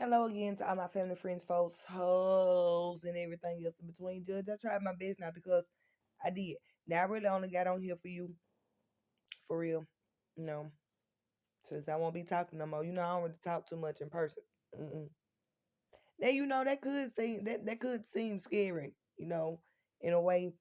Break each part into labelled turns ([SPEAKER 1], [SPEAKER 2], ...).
[SPEAKER 1] Hello again to all my family, friends, folks, hoes, and everything else in between. Judge, I tried my best not to cuss. I did. Now I really only got on here for you, for real. You know, since I won't be talking no more. I don't really talk too much in person. Mm-mm. Now that could seem scary. In a way,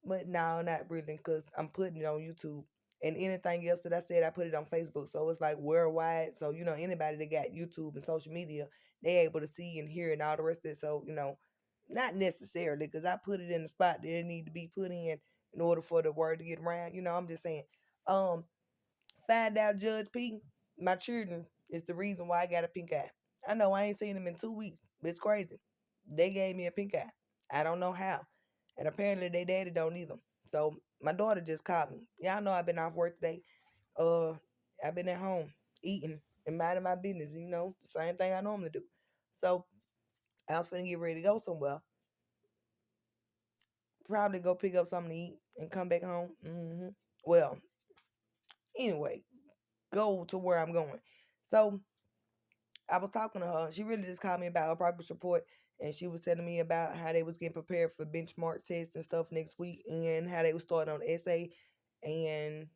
[SPEAKER 1] but no, not really, because I'm putting it on YouTube. And anything else that I said, I put it on Facebook. So it's like worldwide. So, anybody that got YouTube and social media, they able to see and hear and all the rest of it. So, not necessarily because I put it in the spot that it need to be put in order for the word to get around. I'm just saying. Um, Find out Judge P, my children is the reason why I got a pink eye. I know I ain't seen them in 2 weeks. It's crazy. They gave me a pink eye. I don't know how. And apparently they daddy don't either. So my daughter just called me. Y'all know I've been off work today. Uh I've been at home eating and minding my business, the same thing I normally do. So I was finna get ready to go somewhere. Probably go pick up something to eat and come back home. Well, anyway, go to where I'm going. So I was talking to her. She really just called me about her progress report, and she was telling me about how they was getting prepared for benchmark tests and stuff next week, and how they was starting on essay. And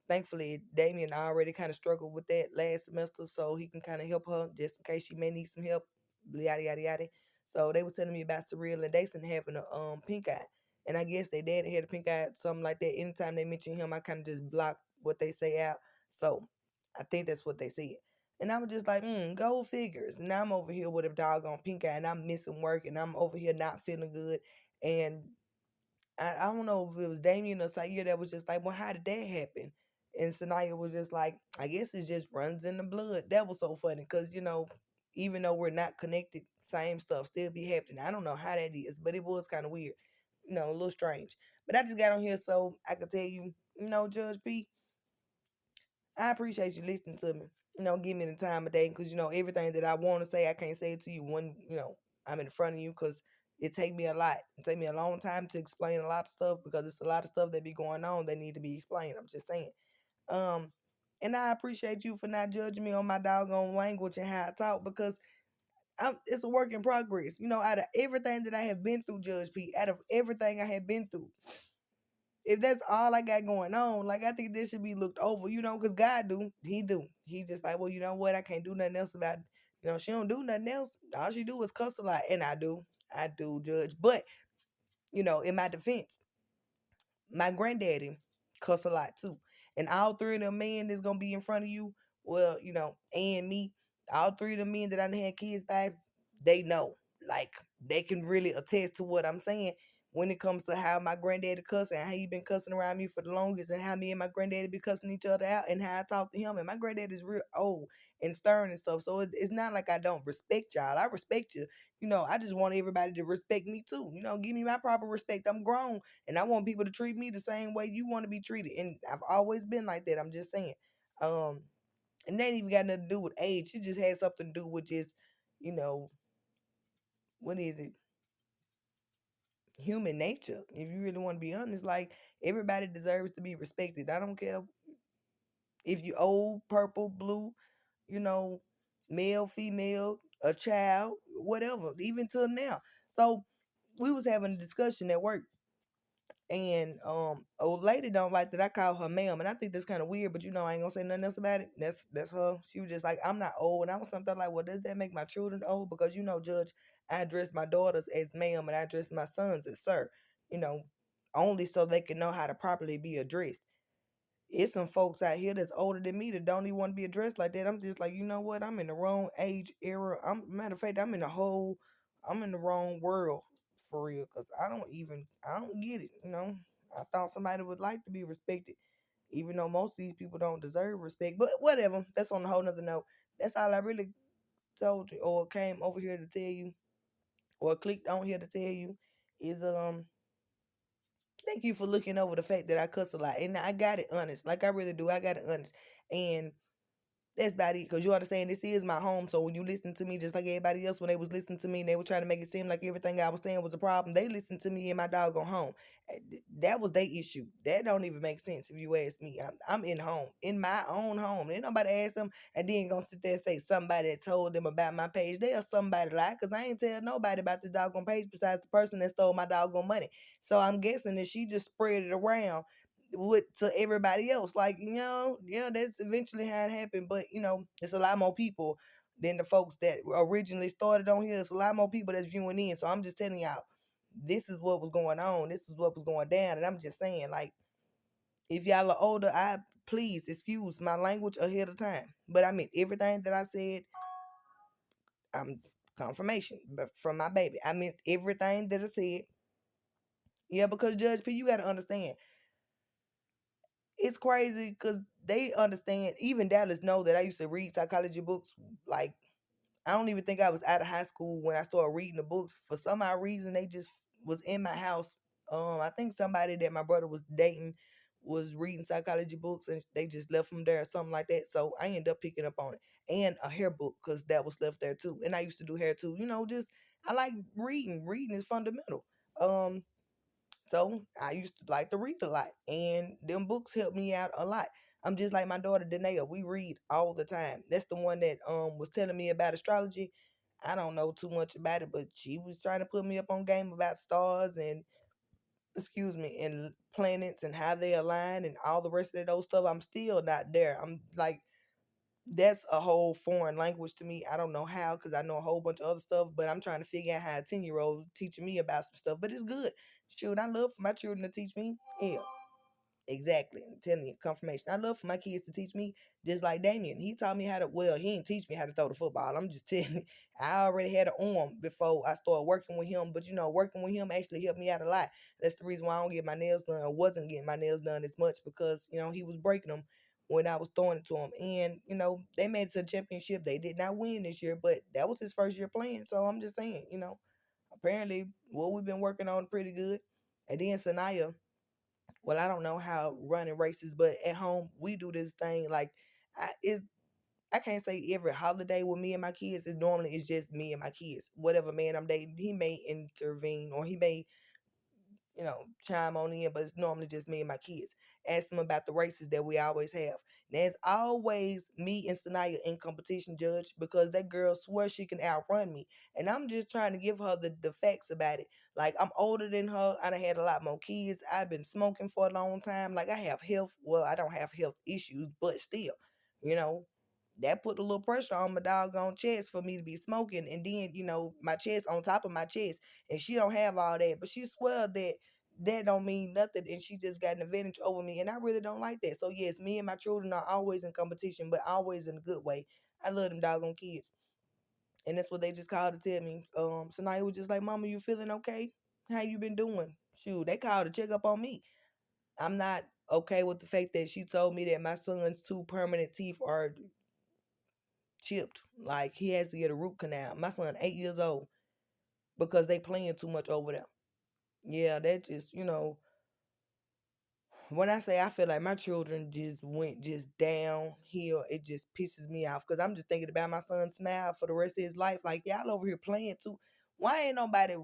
[SPEAKER 1] thankfully Damien already kind of struggled with that last semester, so he can kind of help her just in case she may need some help. Yada yada yada. So they were telling me about Surreal and Dason having a pink eye, and I guess they dad had a pink eye, something like that. Anytime they mention him, I kind of just block what they say out. So I think that's what they said. And I was just like, go figures. Now I'm over here with a doggone pink eye and I'm missing work and I'm over here not feeling good. And I don't know if it was Damien or Sayer that was just like, well, how did that happen? And Sanaya was just like, I guess it just runs in the blood. That was so funny because, even though we're not connected, same stuff still be happening. I don't know how that is, but it was kind of weird, a little strange. But I just got on here so I could tell you, Judge P, I appreciate you listening to me. Give me the time of day because everything that I want to say, I can't say it to you when I'm in front of you because it take me a lot. It take me a long time to explain a lot of stuff because it's a lot of stuff that be going on that need to be explained. I'm just saying. Um, and I appreciate you for not judging me on my doggone language and how I talk because it's a work in progress. Out of everything that I have been through, Judge P, out of everything I have been through, if that's all I got going on, like I think this should be looked over, because God do. He do. He just like, well, you know what? I can't do nothing else about it. She don't do nothing else. All she do is cuss a lot. And I do. I do, Judge. But, in my defense, my granddaddy cuss a lot too. And all three of them men that's gonna be in front of you, well, and me, all three of them men that I done had kids by, they know. Like they can really attest to what I'm saying when it comes to how my granddaddy cuss and how he been cussing around me for the longest and how me and my granddaddy be cussing each other out and how I talk to him. And my granddaddy is real old and stern and stuff. So it's not like I don't respect y'all. I respect you. I just want everybody to respect me too. Give me my proper respect. I'm grown and I want people to treat me the same way you want to be treated. And I've always been like that. I'm just saying. Um, and that ain't even got nothing to do with age. It just has something to do with just, you know, what is it? Human nature. If you really want to be honest, like everybody deserves to be respected. I don't care if you old, purple, blue, you know, male, female, a child, whatever, even till now. So we was having a discussion at work. And old lady don't like that I call her ma'am, and I think that's kind of weird. But I ain't gonna say nothing else about it. That's her. She was just like, I'm not old, and I was something like, well, does that make my children old? Because Judge, I address my daughters as ma'am, and I address my sons as sir. You know, only so they can know how to properly be addressed. It's some folks out here that's older than me that don't even want to be addressed like that. I'm just like, you know what? I'm in the wrong age era. Matter of fact, I'm in the wrong world for real. Cause I don't get it. I thought somebody would like to be respected, even though most of these people don't deserve respect. But whatever. That's on a whole nother note. That's all I really told you, or came over here to tell you, or clicked on here to tell you, is thank you for looking over the fact that I cuss a lot. And I got it honest. Like I really do. I got it honest. And That's about it. Cause you understand this is my home. So when you listen to me, just like everybody else, when they was listening to me and they were trying to make it seem like everything I was saying was a problem, they listened to me in my doggone home. That was their issue. That don't even make sense if you ask me. I'm in home, in my own home. Ain't nobody ask them and then gonna sit there and say somebody that told them about my page. They are somebody lie, cause I ain't tell nobody about this doggone page besides the person that stole my doggone money. So I'm guessing that she just spread it around with to everybody else. Like, yeah, that's eventually how it happened. But it's a lot more people than the folks that originally started on here. It's a lot more people that's viewing in. So I'm just telling y'all, this is what was going on. This is what was going down. And I'm just saying, like, if y'all are older, I please excuse my language ahead of time. But I mean everything that I said, I'm confirmation. But from my baby, I meant everything that I said. Yeah, because Judge P, you gotta understand it's crazy because they understand. Even Dallas know that I used to read psychology books. Like, I don't even think I was out of high school when I started reading the books. For some odd reason, they just was in my house. I think somebody that my brother was dating was reading psychology books, and they just left them there or something like that. So I ended up picking up on it, and a hair book because that was left there too. And I used to do hair too. Just I like reading. Reading is fundamental. Um, so I used to like to read a lot, and them books helped me out a lot. I'm just like my daughter Danae. We read all the time. That's the one that was telling me about astrology. I don't know too much about it, but she was trying to put me up on game about stars and excuse me and planets and how they align and all the rest of those stuff. I'm still not there. I'm like that's a whole foreign language to me. I don't know how because I know a whole bunch of other stuff, but I'm trying to figure out how a 10-year old teaching me about some stuff. But it's good. Shoot, I love for my children to teach me. Hell, exactly. I'm telling you, confirmation. I love for my kids to teach me, just like Damien. He taught me how to, well, he didn't teach me how to throw the football. I'm just telling you, I already had an arm before I started working with him. But, working with him actually helped me out a lot. That's the reason why I don't get my nails done or wasn't getting my nails done as much because, he was breaking them when I was throwing it to him. And, they made it to the championship. They did not win this year, but that was his first year playing. So I'm just saying, apparently what we've been working on pretty good. And then Sanaya, well, I don't know how running races, but at home we do this thing like it's I can't say every holiday with me and my kids. It's normally it's just me and my kids. Whatever man I'm dating, he may intervene or he may chime on in, but it's normally just me and my kids. Ask them about the races that we always have. There's always me and Sanaya in competition, Judge, because that girl swears she can outrun me. And I'm just trying to give her the facts about it. Like, I'm older than her. I done had a lot more kids. I've been smoking for a long time. Like, I have health. Well, I don't have health issues, but still, you know, that put a little pressure on my doggone chest for me to be smoking. And then, my chest on top of my chest. And she don't have all that. But she swear that don't mean nothing and she just got an advantage over me and I really don't like that. So yes, me and my children are always in competition, but always in a good way. I love them doggone kids. And that's what they just called to tell me. So now it was just like, Mama, you feeling okay? How you been doing? Shoot, they called to check up on me. I'm not okay with the fact that she told me that my son's two permanent teeth are chipped. Like he has to get a root canal. My son 8 years old because they playing too much over there. Yeah, that just, when I say I feel like my children just went just downhill, it just pisses me off because I'm just thinking about my son's smile for the rest of his life. Like, y'all over here playing too. Why ain't nobody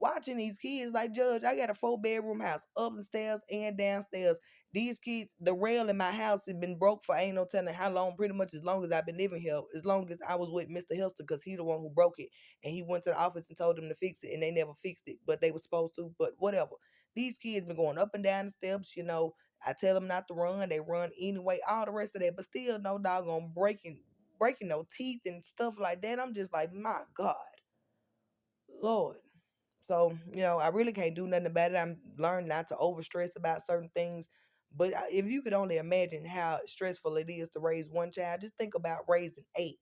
[SPEAKER 1] watching these kids? Like, Judge, I got a 4 bedroom house, up the stairs and downstairs. These kids, the rail in my house has been broke for ain't no telling how long, pretty much as long as I've been living here, as long as I was with Mr. Hilster, because he the one who broke it. And he went to the office and told them to fix it, and they never fixed it, but they were supposed to, but whatever. These kids been going up and down the steps, I tell them not to run, they run anyway, all the rest of that, but still no doggone breaking no teeth and stuff like that. I'm just like, my God, Lord. So, I really can't do nothing about it. I'm learning not to overstress about certain things. But if you could only imagine how stressful it is to raise one child, just think about raising eight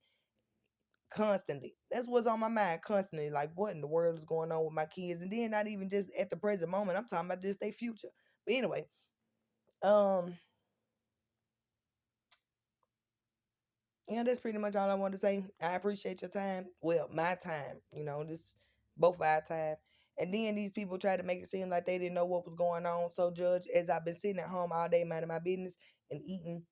[SPEAKER 1] constantly. That's what's on my mind constantly. Like, what in the world is going on with my kids? And then not even just at the present moment. I'm talking about just their future. But anyway, um, that's pretty much all I want to say. I appreciate your time. Well, my time. This both our time. And then these people try to make it seem like they didn't know what was going on. So, Judge, as I've been sitting at home all day minding my business and eating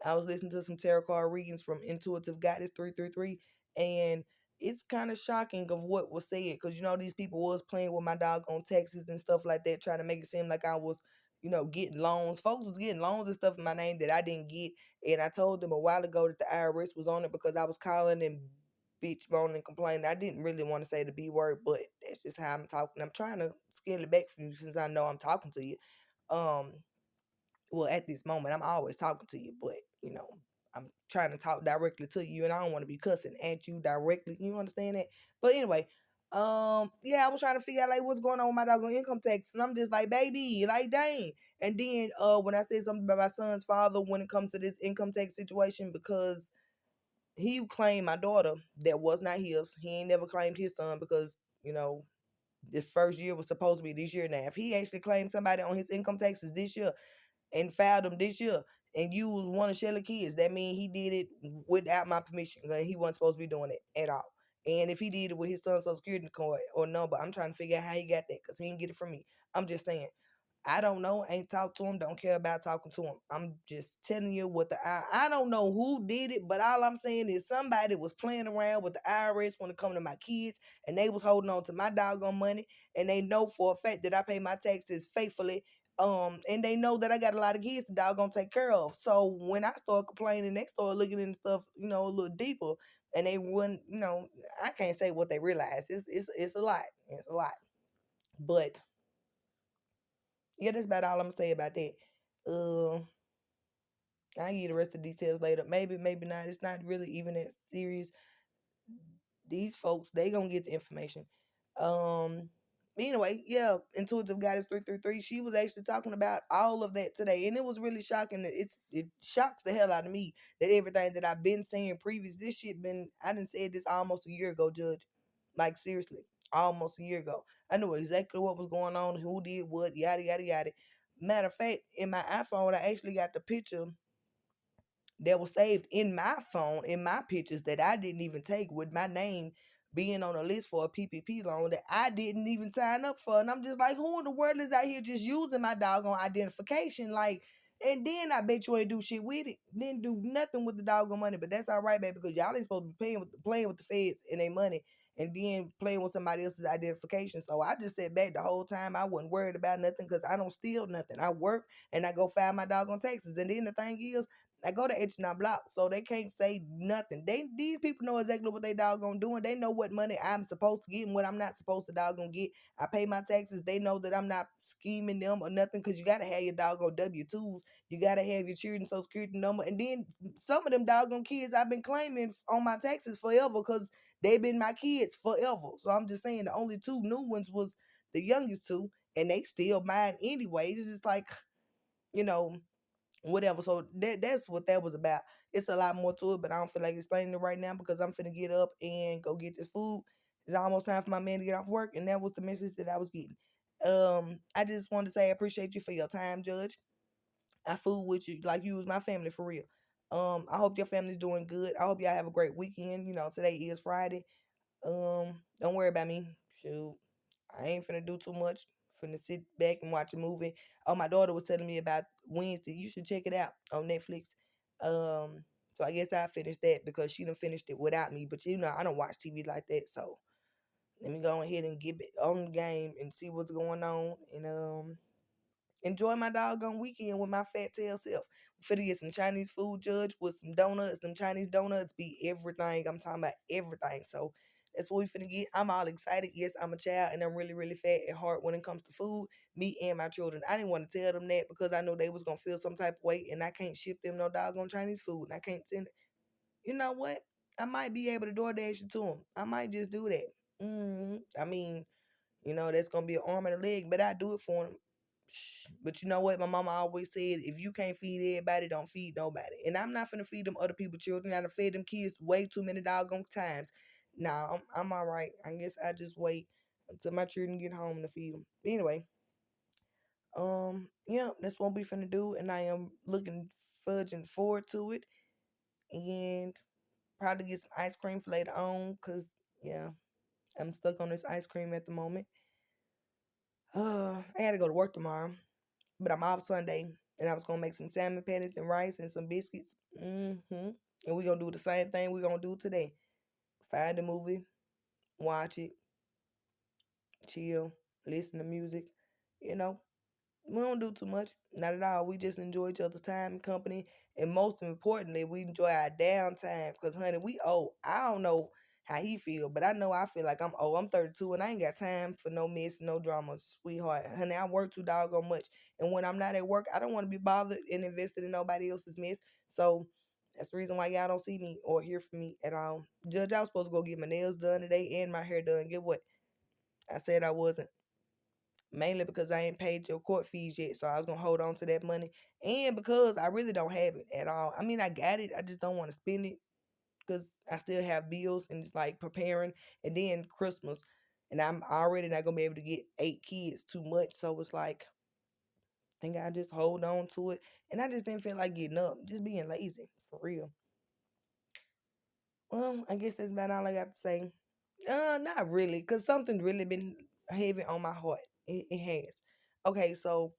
[SPEAKER 1] I was listening to some tarot card readings from Intuitive Goddess 333, and it's kind of shocking of what was said because these people was playing with my doggone taxes and stuff like that, trying to make it seem like I was, getting loans. Folks was getting loans and stuff in my name that I didn't get, and I told them a while ago that the IRS was on it because I was calling and bitch moaning and complaining. I didn't really want to say the B word, but that's just how I'm talking. I'm trying to scale it back from you since I know I'm talking to you. Um, well, at this moment, I'm always talking to you, but I'm trying to talk directly to you, and I don't want to be cussing at you directly. You understand that? But anyway, yeah, I was trying to figure out like what's going on with my doggone income tax, and I'm just like, baby, like dang. And then, when I said something about my son's father when it comes to this income tax situation, because he claimed my daughter that was not his. He ain't never claimed his son because this first year was supposed to be this year. Now, if he actually claimed somebody on his income taxes this year and filed them this year and used one of Shelly kids, that means he did it without my permission. Like, he wasn't supposed to be doing it at all. And if he did it with his son's social security card or number, I'm trying to figure out how he got that because he didn't get it from me. I'm just saying. I don't know, ain't talked to him, don't care about talking to him. I'm just telling you what I don't know who did it, but all I'm saying is somebody was playing around with the IRS when it come to my kids, and they was holding on to my doggone money, and they know for a fact that I pay my taxes faithfully. And they know that I got a lot of kids to doggone take care of. So when I start complaining, they start looking into stuff, a little deeper, and they wouldn't, I can't say what they realize. It's a lot. It's a lot. But yeah, that's about all I'm gonna say about that. Uh, I'll give you the rest of the details later. Maybe, maybe not. It's not really even that serious. These folks, they gonna get the information. Um, anyway, yeah, Intuitive Goddess 333. She was actually talking about all of that today, and it was really shocking. That it shocks the hell out of me that everything that I've been saying previous, this shit been. I didn't say this almost a year ago, Judge. Like seriously, almost a year ago. I knew exactly what was going on, who did what, yada yada yada. Matter of fact, in my iPhone, I actually got the picture that was saved in my phone, in my pictures that I didn't even take with my name being on a list for a PPP loan that I didn't even sign up for. And I'm just like, who in the world is out here just using my doggone identification? Like, and then I bet you ain't do shit with it. Didn't do nothing with the doggone money. But that's all right, baby, because y'all ain't supposed to be playing with the feds and their money and then playing with somebody else's identification. So I just sat back the whole time. I wasn't worried about nothing because I don't steal nothing. I work and I go file my doggone taxes. And then the thing is, I go to H&R Block, so they can't say nothing. These people know exactly what they doggone doing. They know what money I'm supposed to get and what I'm not supposed to doggone get. I pay my taxes. They know that I'm not scheming them or nothing because you gotta have your doggone W-2s. You gotta have your children's social security number. And then some of them doggone kids I've been claiming on my taxes forever because they've been my kids forever. So I'm just saying the only two new ones was the youngest two, and they still mine anyway. It's just like, you know, whatever. So that's what that was about. It's a lot more to it, but I don't feel like explaining it right now because I'm finna get up and go get this food. It's almost time for my man to get off work, and that was the message that I was getting. I just wanted to say I appreciate you for your time, Judge. I fool with you like you was my family for real. I hope your family's doing good. I hope y'all have a great weekend. Today is Friday. Don't worry about me. Shoot, I ain't finna do too much. Finna sit back and watch a movie. Oh, my daughter was telling me about Wednesday. You should check it out on Netflix. So I guess I finished that because she done finished it without me. But I don't watch TV like that. So let me go ahead and get back on the game and see what's going on. And enjoy my doggone weekend with my fat tail self. We finna get some Chinese food, Judge, with some donuts. Them Chinese donuts be everything. I'm talking about everything. So that's what we finna get. I'm all excited. Yes, I'm a child and I'm really, really fat at heart when it comes to food. Me and my children. I didn't want to tell them that because I know they was gonna feel some type of way and I can't ship them no doggone Chinese food. And I can't send it. You know what? I might be able to DoorDash it to them. I might just do that. I mean, that's gonna be an arm and a leg, but I do it for them. But you know what? My mama always said, if you can't feed everybody, don't feed nobody. And I'm not finna feed them other people's children. I done fed them kids way too many doggone times. Nah, I'm all right. I guess I just wait until my children get home to feed them. Anyway, yeah, that's what we finna do, and I am looking fudging forward to it, and probably get some ice cream for later on, cause yeah, I'm stuck on this ice cream at the moment. I gotta go to work tomorrow, but I'm off Sunday. and I was gonna make some salmon patties and rice and some biscuits. And we gonna do the same thing we gonna do today. Find a movie, watch it, chill, listen to music. You know, we don't do too much, not at all. We just enjoy each other's time and company, and most importantly, we enjoy our downtime. Cause honey, we old. I don't know how he feel, but I know I feel like I'm old. I'm 32, and I ain't got time for no mess, no drama, sweetheart. Honey, I work too doggone much, and when I'm not at work, I don't want to be bothered and invested in nobody else's mess. So that's the reason why y'all don't see me or hear from me at all. Judge, I was supposed to go get my nails done today and my hair done. Get what? I said I wasn't, mainly because I ain't paid your court fees yet, so I was gonna hold on to that money, and because I really don't have it at all. I mean, I got it, I just don't want to spend it because I still have bills and it's like preparing, and then Christmas, and I'm already not gonna be able to get 8 kids too much, so it's like I think I just hold on to it, and I just didn't feel like getting up, just being lazy for real. Well, I guess that's about all I got to say. Not really, cause something's really been heavy on my heart. It has. Okay, so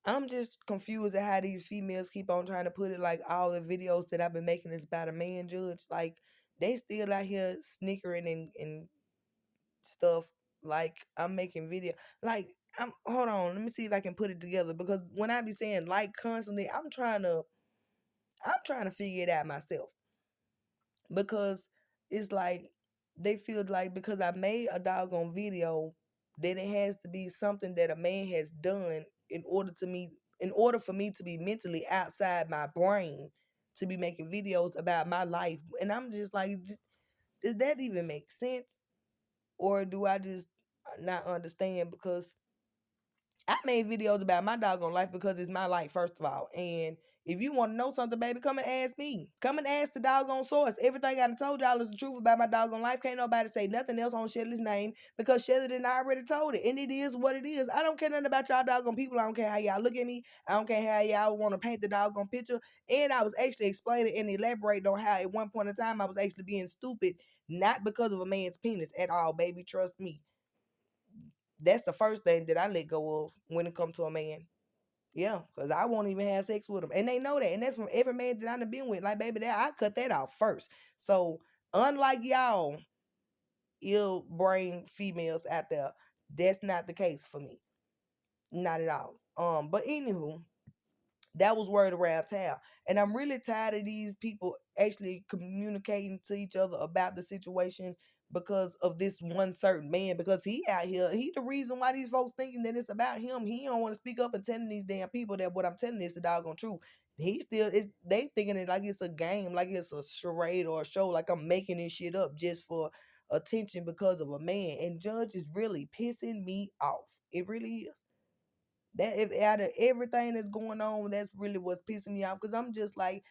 [SPEAKER 1] I'm just confused at how these females keep on trying to put it like all the videos that I've been making is about a man, Judge. Like they still out here snickering and stuff. Like I'm making video. Like I'm hold on, let me see if I can put it together. Because when I be saying like constantly, I'm trying to figure it out myself. Because it's like they feel like because I made a doggone video that it has to be something that a man has done in order for me to be mentally outside my brain to be making videos about my life. And I'm just like, does that even make sense? Or do I just not understand? Because I made videos about my doggone life because it's my life, first of all. And if you want to know something, baby, come and ask me. Come and ask the doggone source. Everything I done told y'all is the truth about my doggone life. Can't nobody say nothing else on Shelly's name because Shelly done already told it. And it is what it is. I don't care nothing about y'all doggone people. I don't care how y'all look at me. I don't care how y'all want to paint the doggone picture. And I was actually explaining and elaborating on how at one point in time I was actually being stupid, not because of a man's penis at all, baby. Trust me. That's the first thing that I let go of when it comes to a man. Yeah, because I won't even have sex with them. And they know that. And that's from every man that I've been with. Like, baby, that I cut that off first. So, unlike y'all ill brain females out there, that's not the case for me. Not at all. But anywho, that was word around town. And I'm really tired of these people actually communicating to each other about the situation because of this one certain man. Because he out here, he the reason why these folks thinking that it's about him. He don't want to speak up and telling these damn people that what I'm telling is the doggone truth. He still is they thinking it like it's a game, like it's a charade or a show, like I'm making this shit up just for attention because of a man. And Judge is really pissing me off. It really is. That if out of everything that's going on, that's really what's pissing me off. Cause I'm just like,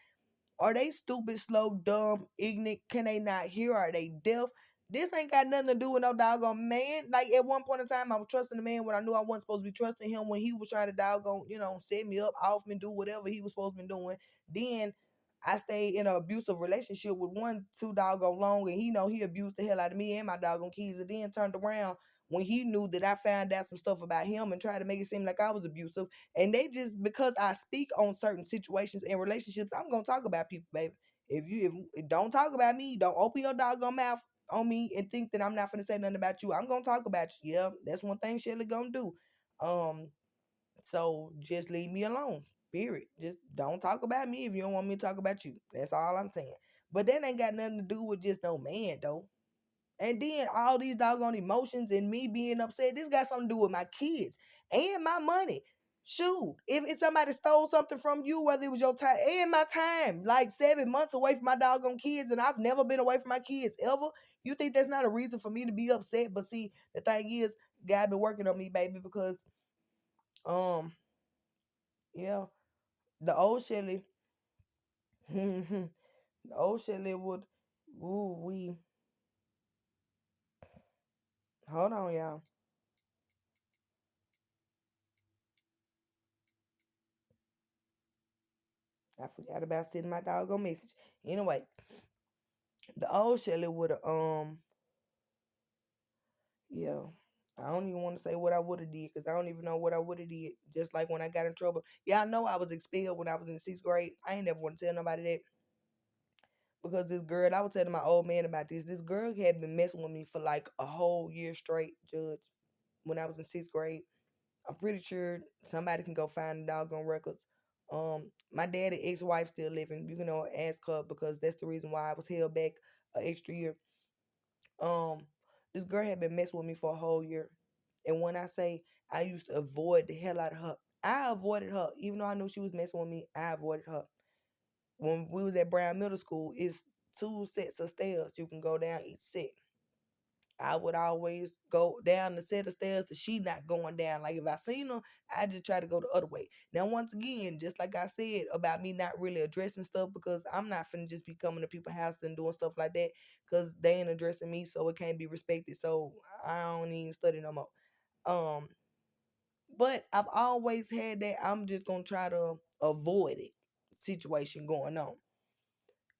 [SPEAKER 1] are they stupid, slow, dumb, ignorant? Can they not hear? Are they deaf? This ain't got nothing to do with no doggone man. Like at one point in time, I was trusting the man when I knew I wasn't supposed to be trusting him when he was trying to doggone, set me up, off me, do whatever he was supposed to be doing. Then I stayed in an abusive relationship with one too doggone long, and he abused the hell out of me and my doggone kids. And then turned around when he knew that I found out some stuff about him and tried to make it seem like I was abusive. And they just because I speak on certain situations and relationships, I'm gonna talk about people, baby. If don't talk about me, don't open your doggone mouth on me and think that I'm not gonna say nothing about you. I'm gonna talk about you. Yeah, that's one thing Shelly gonna do. Um, so just leave me alone. Period. Just don't talk about me if you don't want me to talk about you. That's all I'm saying. But that ain't got nothing to do with just no man though. And then all these doggone emotions and me being upset, this got something to do with my kids and my money. Shoot, if somebody stole something from you, whether it was your time and my time, like 7 months away from my doggone kids, and I've never been away from my kids ever, you think that's not a reason for me to be upset? But see, the thing is, God been working on me, baby, because um, yeah, the old Shelly, the old Shelly would, ooh, we, hold on, y'all. I forgot about sending my doggone message. Anyway, the old Shelly would have yeah. I don't even want to say what I would have did because I don't even know what I would have did. Just like when I got in trouble. Yeah, I know I was expelled when I was in sixth grade. I ain't never want to tell nobody that because this girl, I was telling my old man about this. This girl had been messing with me for like a whole year straight, Judge, when I was in sixth grade. I'm pretty sure somebody can go find the doggone records. My daddy ex-wife still living. You can ask her because that's the reason why I was held back an extra year. Um, this girl had been messing with me for a whole year, and when I say I used to avoid the hell out of her, I avoided her even though I knew she was messing with me. I avoided her. When we was at Brown Middle School, it's two sets of stairs. You can go down each set. I would always go down the set of stairs that she not going down. Like if I seen her, I just try to go the other way. Now, once again, just like I said about me not really addressing stuff because I'm not finna just be coming to people's house and doing stuff like that because they ain't addressing me, so it can't be respected. So I don't even study no more. Um, but I've always had that I'm just gonna try to avoid it situation going on,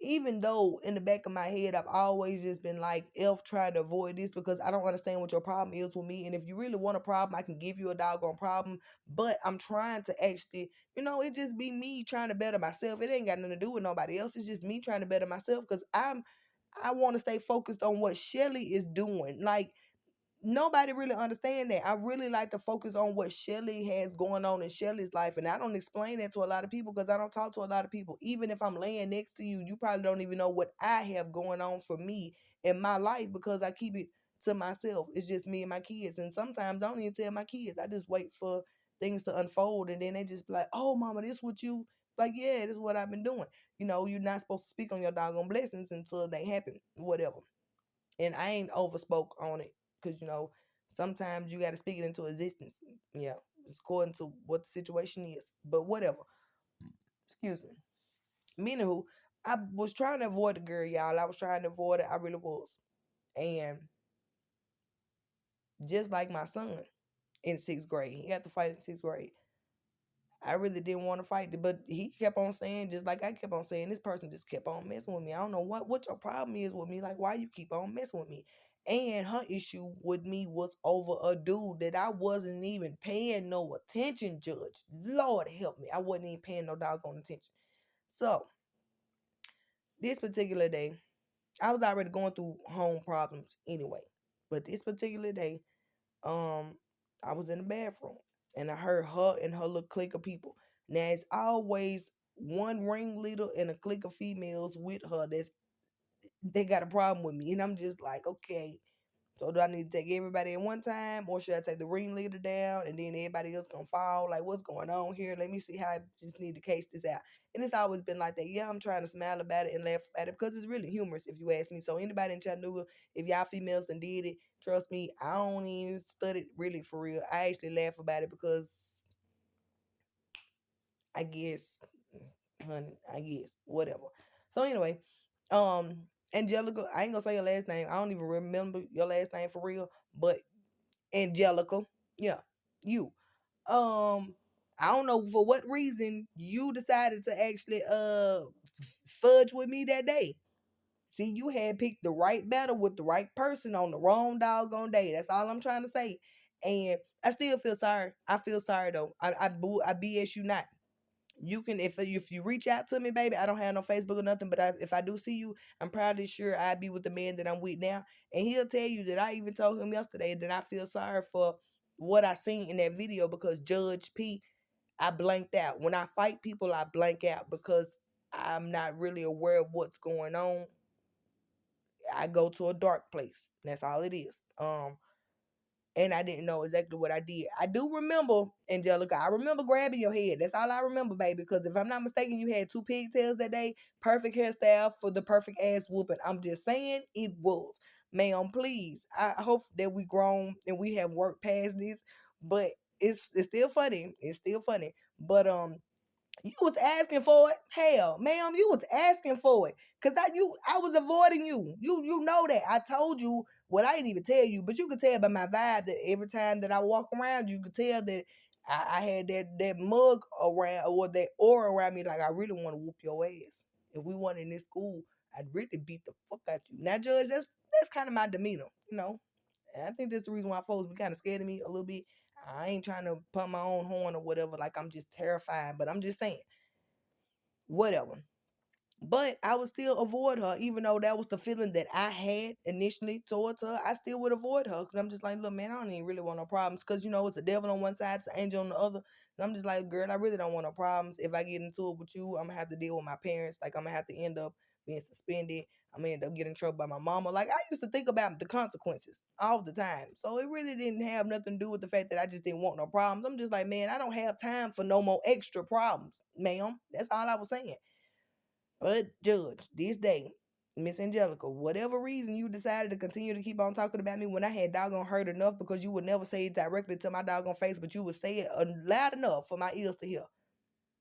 [SPEAKER 1] even though in the back of my head I've always just been like, Elf, trying to avoid this because I don't understand what your problem is with me. And if you really want a problem, I can give you a doggone problem. But I'm trying to actually, it just be me trying to better myself. It ain't got nothing to do with nobody else. It's just me trying to better myself because I want to stay focused on what Shelly is doing. Like, nobody really understand that. I really like to focus on what Shelly has going on in Shelly's life. And I don't explain that to a lot of people because I don't talk to a lot of people. Even if I'm laying next to you, you probably don't even know what I have going on for me in my life because I keep it to myself. It's just me and my kids. And sometimes I don't even tell my kids. I just wait for things to unfold and then they just be like, oh mama, this what you like, yeah, this is what I've been doing. You're not supposed to speak on your doggone blessings until they happen. Whatever. And I ain't overspoke on it because sometimes you got to speak it into existence. Yeah, it's according to what the situation is. But whatever. Excuse me. Meaning who, I was trying to avoid the girl, y'all. I was trying to avoid it. I really was. And just like my son in sixth grade, he got to fight in sixth grade. I really didn't want to fight it, but he kept on saying, just like I kept on saying, this person just kept on messing with me. I don't know what your problem is with me. Like, why you keep on messing with me? And her issue with me was over a dude that I wasn't even paying no attention, Judge. Lord help me. I wasn't even paying no doggone attention. So, this particular day, I was already going through home problems anyway. But this particular day, um, I was in the bathroom and I heard her and her little clique of people. Now it's always one ringleader and a clique of females with her they got a problem with me. And I'm just like, okay, so do I need to take everybody at one time or should I take the ringleader down and then everybody else gonna fall? Like what's going on here? Let me see how I just need to case this out. And it's always been like that. Yeah, I'm trying to smile about it and laugh about it because it's really humorous if you ask me. So anybody in Chattanooga, if y'all females done did it, trust me, I don't even study really for real. I actually laugh about it because I guess, honey, I guess, whatever. So anyway, um, Angelica, I ain't gonna say your last name. I don't even remember your last name for real, but Angelica. Yeah, you. I don't know for what reason you decided to actually fudge with me that day. See, you had picked the right battle with the right person on the wrong doggone day. That's all I'm trying to say. And I still feel sorry. I feel sorry though. I BS you not. You can if you reach out to me, baby. I don't have no Facebook or nothing, but if I do see you, I'm probably sure I'd be with the man that I'm with now, and he'll tell you that I even told him yesterday that I feel sorry for what I seen in that video because Judge P, I blanked out. When I fight people, I blank out because I'm not really aware of what's going on. I go to a dark place. That's all it is. And I didn't know exactly what I did. I do remember, Angelica, I remember grabbing your head. That's all I remember, baby. Because if I'm not mistaken, you had two pigtails that day. Perfect hairstyle for the perfect ass whooping. I'm just saying it was. Ma'am, please. I hope that we grown and we have worked past this. But it's still funny. It's still funny. But you was asking for it. Hell, ma'am, you was asking for it. Cause I was avoiding you. You know that. I told you what I didn't even tell you, but you could tell by my vibe that every time that I walk around, you could tell that I had that mug around or that aura around me, like I really want to whoop your ass. If we weren't in this school, I'd really beat the fuck out you. Now, Judge, that's kind of my demeanor, you know. And I think that's the reason why folks be kind of scared of me a little bit. I ain't trying to pump my own horn or whatever, like I'm just terrified, but I'm just saying, whatever. But I would still avoid her, even though that was the feeling that I had initially towards her. I still would avoid her because I'm just like, look, man, I don't even really want no problems. Because, it's a devil on one side, it's an angel on the other. And I'm just like, girl, I really don't want no problems. If I get into it with you, I'm going to have to deal with my parents. Like, I'm going to have to end up being suspended. I'm going to end up getting in trouble by my mama. Like, I used to think about the consequences all the time. So it really didn't have nothing to do with the fact that I just didn't want no problems. I'm just like, man, I don't have time for no more extra problems, ma'am. That's all I was saying. But Judge, this day, Miss Angelica, whatever reason you decided to continue to keep on talking about me when I had doggone heard enough, because you would never say it directly to my doggone face, but you would say it loud enough for my ears to hear.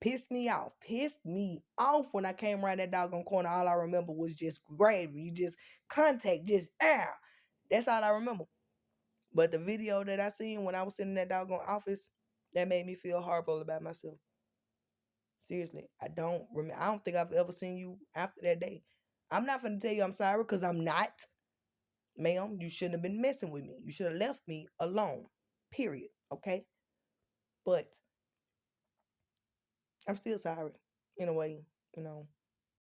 [SPEAKER 1] Pissed me off. Pissed me off when I came around that doggone corner. All I remember was just gravy. You just contact, just air. That's all I remember. But the video that I seen when I was sitting in that doggone office, that made me feel horrible about myself. Seriously, I don't remember. I don't think I've ever seen you after that day. I'm not gonna tell you I'm sorry because I'm not, ma'am. You shouldn't have been messing with me. You should have left me alone. Period. Okay. But I'm still sorry in a way.